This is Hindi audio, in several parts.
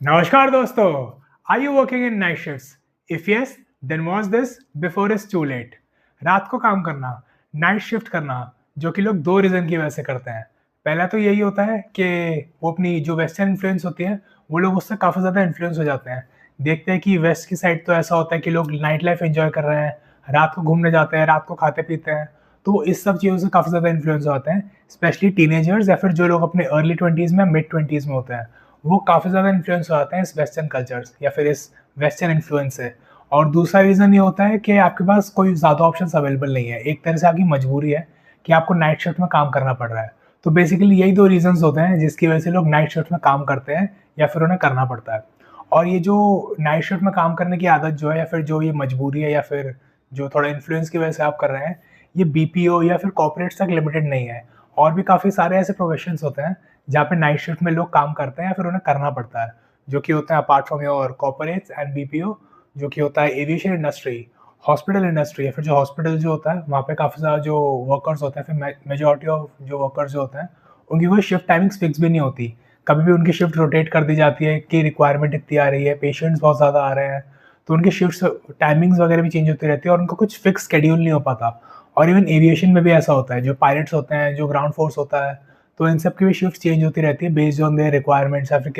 नमस्कार दोस्तों। Are you working in night shifts? If yes, then watch this before it's too late. रात को काम करना, नाइट शिफ्ट करना, जो कि लोग दो रीजन की वजह से करते हैं। पहला तो यही होता है कि वो अपनी जो वेस्टर्न इन्फ्लुएंस होती है, वो लोग उससे काफ़ी ज़्यादा इन्फ्लुएंस हो जाते हैं। देखते हैं कि वेस्ट की साइड तो ऐसा होता है कि लोग नाइट लाइफ एंजॉय कर रहे हैं, रात को घूमने जाते हैं, रात को खाते पीते हैं। तो वो इस सब चीज़ों से काफ़ी ज़्यादा इन्फ्लुएंस होते हैं, स्पेशली टीनेजर्स या फिर जो लोग अपने अर्ली 20s में मिड 20s में होते हैं। वो काफ़ी ज़्यादा इन्फ्लुएंस हो जाते हैं इस वेस्टर्न कल्चर्स या फिर इस वेस्टर्न इन्फ्लुएंस से। और दूसरा रीज़न ये होता है कि आपके पास कोई ज़्यादा ऑप्शंस अवेलेबल नहीं है। एक तरह से आपकी मजबूरी है कि आपको नाइट शिफ्ट में काम करना पड़ रहा है। तो बेसिकली यही 2 रीज़न्स होते हैं जिसकी वजह से लोग नाइट शिफ्ट में काम करते हैं या फिर उन्हें करना पड़ता है। और ये जो नाइट शिफ्ट में काम करने की आदत जो है या फिर जो ये मजबूरी है या फिर जो थोड़ा इन्फ्लुएंस की वजह से आप कर रहे हैं, ये बीपीओ या फिर कॉर्पोरेट्स तक लिमिटेड नहीं है। और भी काफ़ी सारे ऐसे प्रोफेशंस होते हैं जहाँ पे नाइट शिफ्ट में लोग काम करते हैं या फिर उन्हें करना पड़ता है, जो कि होता है apart from your corporates and BPO, जो कि होता है एविएशन इंडस्ट्री, हॉस्पिटल इंडस्ट्री या फिर जो हॉस्पिटल जो होता है वहाँ पे काफ़ी ज़्यादा जो वर्कर्स होते हैं, फिर मेजॉरिटी ऑफ जो वर्कर्स जो होते हैं उनकी कोई शिफ्ट टाइमिंग्स फिक्स भी नहीं होती। कभी भी उनकी शिफ्ट रोटेट कर दी जाती है कि रिक्वायरमेंट इतनी आ रही है, पेशेंट्स बहुत ज़्यादा आ रहे हैं, तो उनकी शिफ्ट्स टाइमिंग्स वगैरह भी चेंज होती रहती है और उनका कुछ फिक्स शेड्यूल नहीं हो पाता। और इवन एविएशन में भी ऐसा होता है, जो पायलट्स होते हैं, जो ग्राउंड फोर्स होता है, तो इन सब की भी शिफ्ट चेंज होती रहती है बेस्ड ऑन देयर रिक्वायरमेंट्स या फिर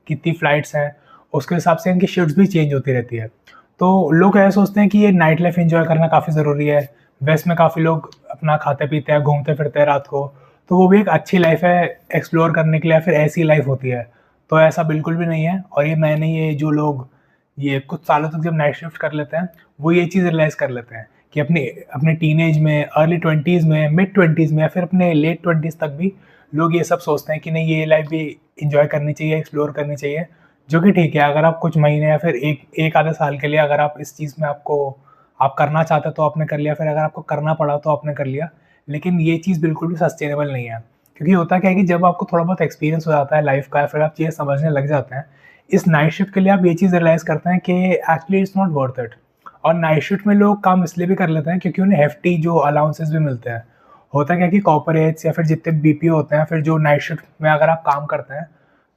कितनी फ्लाइट्स हैं, उसके हिसाब से इनकी शिफ्ट्स भी चेंज होती रहती है। तो लोग ऐसा सोचते हैं कि ये नाइट लाइफ एंजॉय करना काफ़ी ज़रूरी है। वेस्ट में काफ़ी लोग अपना खाते-पीते हैं, घूमते-फिरते हैं रात को, तो वो भी एक अच्छी लाइफ है एक्सप्लोर करने के लिए या फिर ऐसी लाइफ होती है। तो ऐसा बिल्कुल भी नहीं है और ये जो लोग ये कुछ सालों तक जब नाइट शिफ्ट कर लेते हैं, वो ये चीज़ रियलाइज़ कर लेते हैं कि अपने अपने टीनेज में, अर्ली 20s में, मिड 20s में या फिर अपने लेट 20s तक भी लोग ये सब सोचते हैं कि नहीं, ये लाइफ भी एन्जॉय करनी चाहिए, एक्सप्लोर करनी चाहिए। जो कि ठीक है, अगर आप कुछ महीने या फिर एक आधे साल के लिए अगर आप इस चीज़ में आप करना चाहते तो आपने कर लिया, फिर अगर आपको करना पड़ा तो आपने कर लिया। लेकिन ये चीज़ बिल्कुल भी सस्टेनेबल नहीं है। क्योंकि होता क्या है कि जब आपको थोड़ा बहुत एक्सपीरियंस हो जाता है लाइफ़ का या फिर आप चीज़ें समझने लग जाते हैं, इस नाइट शिफ्ट के लिए आप ये चीज़ रियलाइज़ करते हैं कि actually it's not worth it. और नाइट शिफ्ट में लोग काम इसलिए भी कर लेते हैं क्योंकि उन्हें हेफ्टी जो अलाउंसेस भी मिलते हैं। होता क्या है कि कॉर्पोरेट्स या फिर जितने बीपीओ होते हैं, फिर जो नाइट शिफ्ट में अगर आप काम करते हैं,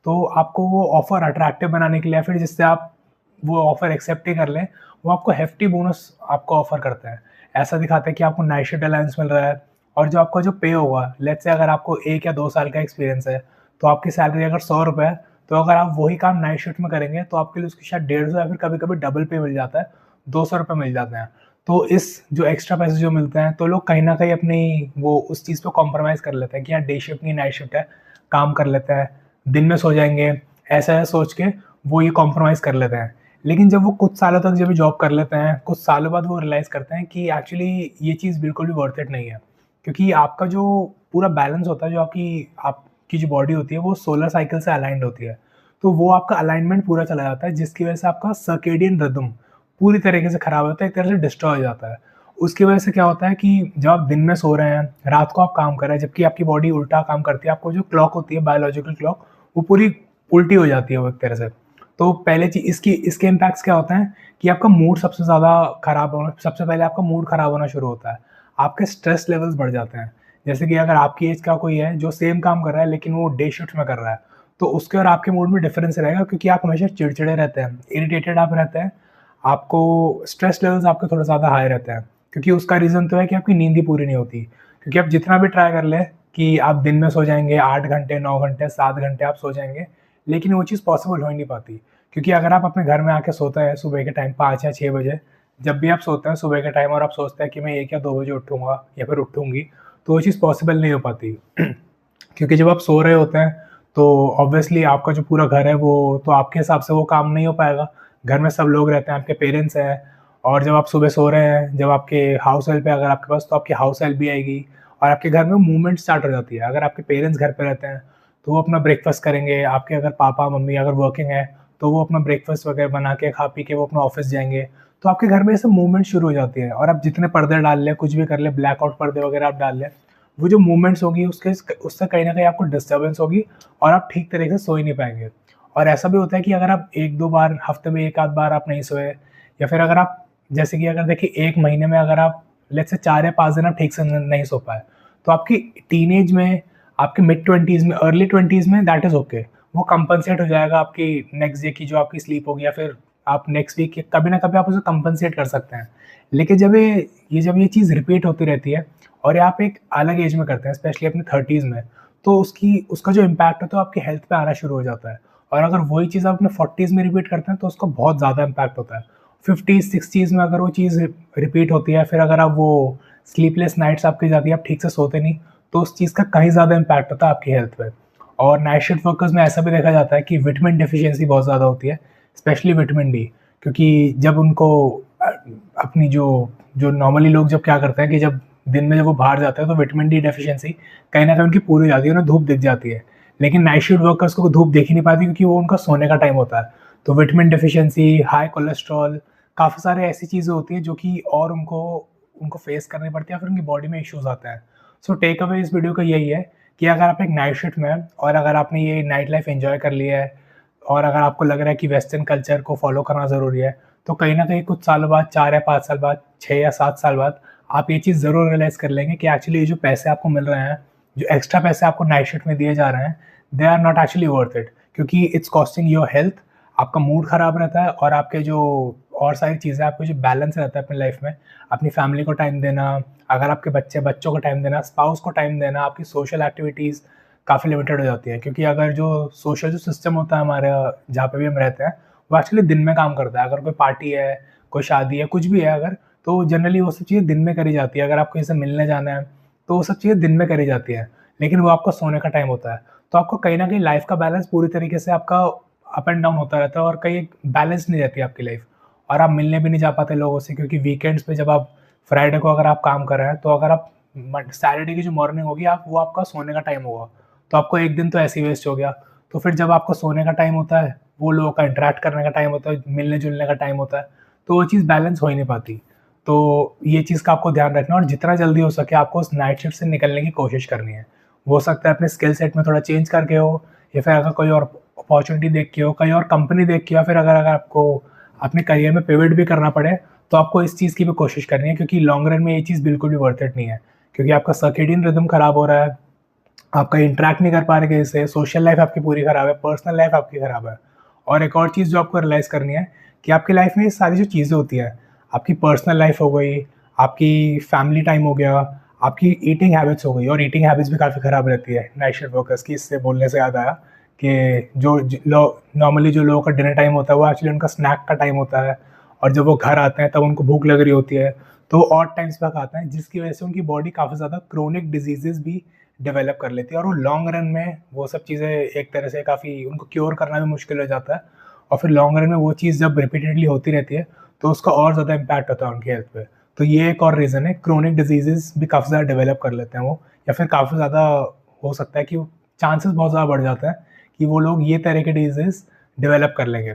तो आपको वो ऑफ़र अट्रैक्टिव बनाने के लिए या फिर जिससे आप वो ऑफ़र एक्सेप्ट ही कर लें, वो आपको हेफ्टी बोनस आपको ऑफ़र करते हैं। ऐसा दिखाते हैं कि आपको नाइट शिफ्ट अलाउंस मिल रहा है और जो आपका जो पे होगा, लेट्स से अगर आपको 1 या 2 साल का एक्सपीरियंस है, तो आपकी सैलरी अगर ₹100 है, तो अगर आप वही काम नाइट शिफ्ट में करेंगे, तो आपके लिए उसकी शायद 150 या फिर कभी-कभी डबल पे मिल जाता है, ₹200 मिल जाते हैं। तो इस जो एक्स्ट्रा पैसे जो मिलते हैं, तो लोग कहीं न कहीं अपनी वो उस चीज़ पे कॉम्प्रोमाइज़ कर लेते हैं कि यार डे शिफ्ट नहीं नाइट शिफ्ट है, काम कर लेते हैं, दिन में सो जाएँगे, ऐसा सोच के वो ये कॉम्प्रोमाइज़ कर लेते हैं। लेकिन जब वो कुछ सालों तक जब ये जॉब कर लेते हैं, कुछ सालों बाद वो रियलाइज़ करते हैं कि एक्चुअली ये चीज़ बिल्कुल भी वर्थ इट नहीं है। क्योंकि आपका जो पूरा बैलेंस होता है, जो आपकी जो बॉडी होती है, वो सोलर साइकिल से अलाइन्ड होती है। तो वो आपका अलाइनमेंट पूरा चला जाता है, जिसकी वजह से आपका सर्केडियन रिदम पूरी तरीके से खराब होता है, एक तरह से डिस्ट्रॉय हो जाता है। उसकी वजह से क्या होता है कि जब आप दिन में सो रहे हैं, रात को आप काम कर रहे हैं, जबकि आपकी बॉडी उल्टा काम करती है, आपको जो क्लॉक होती है, बायोलॉजिकल क्लॉक, वो पूरी उल्टी हो जाती है वो एक तरह से। तो पहले चीज़ इसके इम्पैक्ट्स क्या होते हैं कि आपका मूड सबसे पहले आपका मूड खराब होना शुरू होता है। आपके स्ट्रेस लेवल्स बढ़ जाते हैं। जैसे कि अगर आपकी एज का कोई है जो सेम काम कर रहा है लेकिन वो डे शिफ्ट में कर रहा है, तो उसके और आपके मूड में डिफरेंस रहेगा क्योंकि आप हमेशा चिड़चिड़े रहते हैं, इरिटेटेड आप रहते हैं, आपको स्ट्रेस लेवल्स आपके थोड़े ज़्यादा हाई रहते हैं। क्योंकि उसका रीज़न तो है कि आपकी नींद ही पूरी नहीं होती। क्योंकि आप जितना भी ट्राई कर लें कि आप दिन में सो जाएँगे 8 घंटे, 9 घंटे, 7 घंटे आप सो जाएँगे, लेकिन वो चीज़ पॉसिबल हो ही नहीं पाती। क्योंकि अगर आप अपने घर में आके सोते हैं सुबह के टाइम 5 या 6 बजे, जब भी आप सोते हैं सुबह के टाइम और आप सोचते हैं कि मैं 1 या 2 बजे उठूँगा या फिर उठूँगी, तो वो चीज़ पॉसिबल नहीं हो पाती। क्योंकि जब आप सो रहे होते हैं, तो ऑब्वियसली आपका जो पूरा घर है वो तो आपके हिसाब से वो काम नहीं हो पाएगा। घर में सब लोग रहते हैं, आपके पेरेंट्स हैं और जब आप सुबह सो रहे हैं, जब आपके हाउस हेल्प है अगर आपके पास, तो आपकी हाउस हेल्प भी आएगी और आपके घर में मूवमेंट स्टार्ट हो जाती है। अगर आपके पेरेंट्स घर पे रहते हैं, तो वो अपना ब्रेकफ़ास्ट करेंगे, आपके अगर पापा-मम्मी अगर वर्किंग है, तो वो अपना ब्रेकफ़ास्ट वगैरह बना के, खा पी के वो अपना ऑफ़िस जाएँगे। तो आपके घर में ये सब मूवमेंट शुरू हो जाती है और आप जितने पर्दे डाल लें, कुछ भी कर लें, ब्लैकआउट पर्दे वगैरह आप डाल लें, वो जो मूवमेंट्स होगी उससे कहीं न कहीं आपको डिस्टर्बेंस होगी और आप ठीक तरीके से सो ही नहीं पाएँगे। और ऐसा भी होता है कि अगर आप 1-2 बार हफ़्ते में 1 आध बार आप नहीं सोए या फिर अगर आप जैसे कि अगर देखिए 1 महीने में अगर आप लेट्स से 4 या 5 दिन आप ठीक से नहीं सो पाए, तो आपकी टीनेज में, आपके मिड 20s में, अर्ली 20s में दैट इज़ ओके। वो कंपनसेट हो जाएगा आपकी नेक्स्ट डे की जो आपकी स्लीप होगी, या फिर आप नेक्स्ट वीक कभी ना कभी आप उसे कंपनसेट कर सकते हैं। लेकिन जब ये चीज़ रिपीट होती रहती है और ये आप एक अलग एज में करते हैं, स्पेशली अपने 30s में, तो उसका जो इम्पैक्ट है तो आपकी हेल्थ पे आना शुरू हो जाता है। और अगर वही चीज़ आप अपने 40s में रिपीट करते हैं तो उसका बहुत ज़्यादा इम्पैक्ट होता है। 50s 60s में अगर वो चीज़ रिपीट होती है, फिर अगर आप वो स्लीपलेस नाइट्स आपकी जाती है, आप ठीक से सोते नहीं, तो उस चीज़ का कहीं ज़्यादा इम्पैक्ट होता है आपकी हेल्थ पे। और नाइट शिफ्ट वर्कर्स में ऐसा भी देखा जाता है कि विटामिन डेफिशिएंसी बहुत ज़्यादा होती है, स्पेशली विटामिन डी। क्योंकि जब उनको अपनी जो जो नॉर्मली लोग जब क्या करते हैं कि जब दिन में जब वो बाहर जाते हैं तो विटामिन डी डेफिशिएंसी कहीं न कहीं उनकी पूरी हो जाती है, उन्हें धूप दिख जाती है। लेकिन नाइट शिफ्ट वर्कर्स को धूप दिख ही नहीं पाती क्योंकि वो उनका सोने का टाइम होता है। तो विटामिन डेफिशिएंसी, हाई कोलेस्ट्रॉल, काफ़ी सारी ऐसी चीज़ें होती हैं जो कि और उनको उनको फेस करनी पड़ती है, फिर उनकी बॉडी में इश्यूज़ आते हैं। सो टेक अवे इस वीडियो का यही है कि अगर आप एक नाइट शिफ्ट में हैं और अगर आपने ये नाइट लाइफ एन्जॉय कर लिया है और अगर आपको लग रहा है कि वेस्टर्न कल्चर को फ़ॉलो करना ज़रूरी है, तो कहीं न कहीं कुछ सालों बाद, 4 या 5 साल बाद, 6 या 7 साल बाद, आप ये चीज़ ज़रूर रियलाइज़ कर लेंगे कि एक्चुअली ये जो पैसे आपको मिल रहे हैं, जो एक्स्ट्रा पैसे आपको नाइट शिफ्ट में दिए जा रहे हैं, they are not actually worth it, क्योंकि इट्स कॉस्टिंग योर हेल्थ, आपका मूड ख़राब रहता है और आपके जो और सारी चीज़ें, आपको जो बैलेंस रहता है अपनी लाइफ़ में, अपनी फैमिली को टाइम देना, अगर आपके बच्चों को टाइम देना, स्पाउस को टाइम देना, आपकी सोशल एक्टिविटीज़ काफ़ी लिमिटेड हो जाती है। क्योंकि अगर जो सोशल जो सिस्टम होता है हमारा, जहाँ पे भी हम रहते हैं, वो एक्चुअली दिन में काम करता है। अगर कोई पार्टी है, कोई शादी है, कुछ भी है अगर, तो जनरली वो सब चीज़ें दिन में करी जाती है। अगर आपको कहीं से मिलने जाना है, तो वो सब चीज़ें दिन में करी जाती हैं, लेकिन वो आपका सोने का टाइम होता है। तो आपको कहीं न कहीं लाइफ़ का बैलेंस पूरी तरीके से आपका अप एंड डाउन होता रहता है और कहीं बैलेंस नहीं रहती आपकी लाइफ़। और आप मिलने भी नहीं जा पाते लोगों से, क्योंकि वीकेंड्स पे जब आप फ्राइडे को अगर आप काम कर रहे हैं, तो अगर आप सैटरडे की जो मॉर्निंग होगी, आप वो आपका सोने का टाइम होगा। तो आपको एक दिन तो ऐसे ही वेस्ट हो गया। तो फिर जब आपको सोने का टाइम होता है, वो लोगों का इंटरैक्ट करने का टाइम होता है, मिलने-जुलने का टाइम होता है, तो वो चीज़ बैलेंस हो ही नहीं पाती। तो ये चीज़ का आपको ध्यान रखना है और जितना जल्दी हो सके आपको उस नाइट शिफ्ट से निकलने की कोशिश करनी है। हो सकता है अपने स्किल सेट में थोड़ा चेंज करके हो, या फिर अगर कोई और अपॉर्च्युनिटी देख के हो, कहीं और कंपनी देख के, या फिर अगर अगर आपको अपने करियर में पिवट भी करना पड़े, तो आपको इस चीज़ की भी कोशिश करनी है, क्योंकि लॉन्ग रन में ये चीज़ बिल्कुल भी वर्थ इट नहीं है। क्योंकि आपका सर्केडियन रिदम खराब हो रहा है, आप कहीं इंटरैक्ट नहीं कर पा रहे किसी से, सोशल लाइफ आपकी पूरी खराब है, पर्सनल लाइफ आपकी खराब है। और एक और चीज़ जो आपको रियलाइज़ करनी है कि आपकी लाइफ में ये सारी जो चीज़ें होती हैं, आपकी पर्सनल लाइफ हो गई, आपकी फैमिली टाइम हो गया, आपकी ईटिंग हैबिट्स हो गई, और ईटिंग हैबिट्स भी काफ़ी खराब रहती है नाइट शिफ्ट वर्कर्स की। इससे बोलने से याद आया कि नॉर्मली जो लोगों का डिनर टाइम होता है, वो एक्चुअली उनका स्नैक का टाइम होता है, और जब वो घर आते हैं तब उनको भूख लग रही होती है, तो वो ऑड टाइम्स पे खाते हैं, जिसकी वजह से उनकी बॉडी काफ़ी ज़्यादा क्रोनिक डिजीज़ेज़ भी डेवलप कर लेती है, और वो लॉन्ग रन में वो सब चीज़ें एक तरह से काफ़ी उनको क्योर करना भी मुश्किल हो जाता है। और फिर लॉन्ग रन में वो चीज़ जब रिपीटेडली होती रहती है, तो उसका और ज़्यादा इम्पैक्ट होता है उनकी हेल्थ पे। तो ये एक और रीज़न है, क्रोनिक डिजीज़ेज़ भी काफ़ी ज़्यादा डेवलप कर लेते हैं वो, या फिर काफ़ी ज़्यादा हो सकता है कि चांसेस बहुत ज़्यादा बढ़ जाते हैं कि वो लोग ये तरह के डिजीज़ डेवलप कर लेंगे।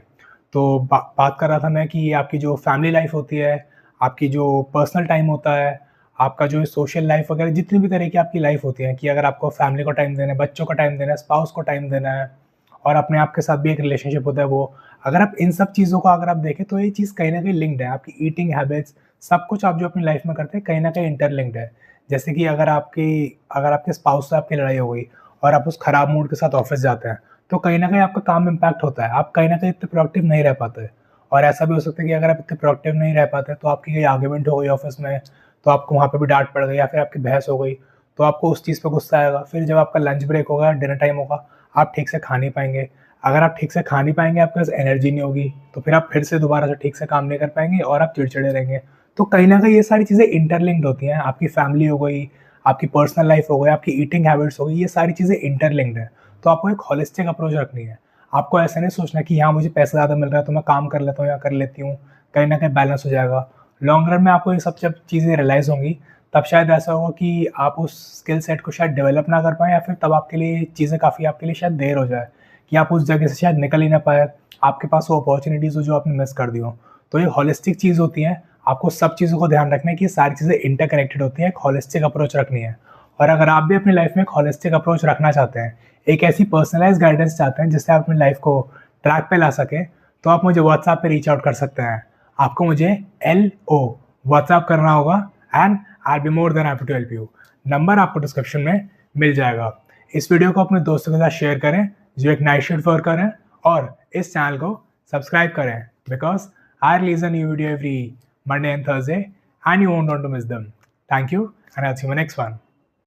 तो बात कर रहा था मैं कि ये आपकी जो फैमिली लाइफ़ होती है, आपकी जो पर्सनल टाइम होता है, आपका जो सोशल लाइफ़ वगैरह, जितनी भी तरह की आपकी लाइफ़ होती है, कि अगर आपको फैमिली को टाइम देना है, बच्चों को टाइम देना है, स्पाउस को टाइम देना है, और अपने आप के साथ भी एक रिलेशनशिप होता है वो। अगर आप इन सब चीज़ों को अगर आप देखें, तो ये चीज़ कहीं न कहीं लिंक्ड है। आपकी ईटिंग हैबिट्स, सब कुछ आप जो अपनी लाइफ़ में करते हैं, कहीं न कहीं इंटरलिंक्ड है। जैसे कि अगर आपके स्पाउस से आपकी लड़ाई हो गई और आप उस खराब मूड के साथ ऑफ़िस जाते हैं, तो कहीं न कहीं आपका काम में इम्पैक्ट होता है। आप कहीं न कहीं इतने प्रोडक्टिव नहीं रह पाते। और ऐसा भी हो सकता है कि अगर आप इतने प्रोडक्टिव नहीं रह पाते, तो आपकी कहीं आर्ग्यूमेंट हो गई ऑफ़िस में, तो आपको वहाँ पे भी डाँट पड़ गई, या फिर आपकी बहस हो गई, तो आपको उस चीज़ पे गुस्सा आएगा। फिर जब आपका लंच ब्रेक होगा, डिनर टाइम होगा, आप ठीक से खा नहीं पाएँगे। अगर आप ठीक से खा नहीं पाएँगे, आपके पास एनर्जी नहीं होगी, तो फिर आप फिर से दोबारा से ठीक से काम नहीं कर पाएँगे और आप चिड़चिड़े रहेंगे। तो कहीं न कहीं ये सारी चीज़ें इंटरलिंक्ड होती हैं। आपकी फैमिली हो गई, आपकी पर्सनल लाइफ़ हो गई, आपकी ईटिंग हैबिट्स हो गई, ये सारी चीज़ें इंटरलिंक्ड हैं। तो आपको एक होलिस्टिक अप्रोच रखनी है। आपको ऐसा नहीं सोचना कि यहाँ मुझे पैसा ज़्यादा मिल रहा है, तो मैं काम कर लेता हूँ या कर लेती हूँ, कहीं न कहीं बैलेंस हो जाएगा। लॉन्ग रन में आपको ये सब जब चीज़ें रियलाइज़ होंगी, तब शायद ऐसा होगा कि आप उस स्किल सेट को शायद डेवलप ना कर पाएँ, या फिर तब आपके लिए चीज़ें काफ़ी आपके लिए शायद देर हो जाए, कि आप उस जगह से शायद निकल ही ना पाएँ, आपके पास वो अपॉर्च्युनिटीज़ हो जो आपने मिस कर दी हो। तो ये होलिस्टिक चीज़ होती है, आपको सब चीज़ों को ध्यान रखना है कि ये सारी चीज़ें इंटरकनेक्टेड होती हैं, एक होलिस्टिक अप्रोच रखनी है। और अगर आप भी अपनी लाइफ़ में एक होलिस्टिक अप्रोच रखना चाहते हैं, एक ऐसी पर्सनलाइज़्ड गाइडेंस चाहते हैं जिससे आप अपनी लाइफ़ को ट्रैक पे ला सकें, तो आप मुझे व्हाट्सएप पे रीच आउट कर सकते हैं। आपको मुझे LO व्हाट्सएप करना होगा, and I will be more than happy to help you. Number आपको डिस्क्रिप्शन में मिल जाएगा। इस वीडियो को अपने दोस्तों के साथ शेयर करें, जो एक नाइट शिफ्ट वर्कर हैं और इस चैनल को सब्सक्राइब करें because I release a new video every Monday and Thursday and you won't want to miss them. Thank you and I'll see you in the next one.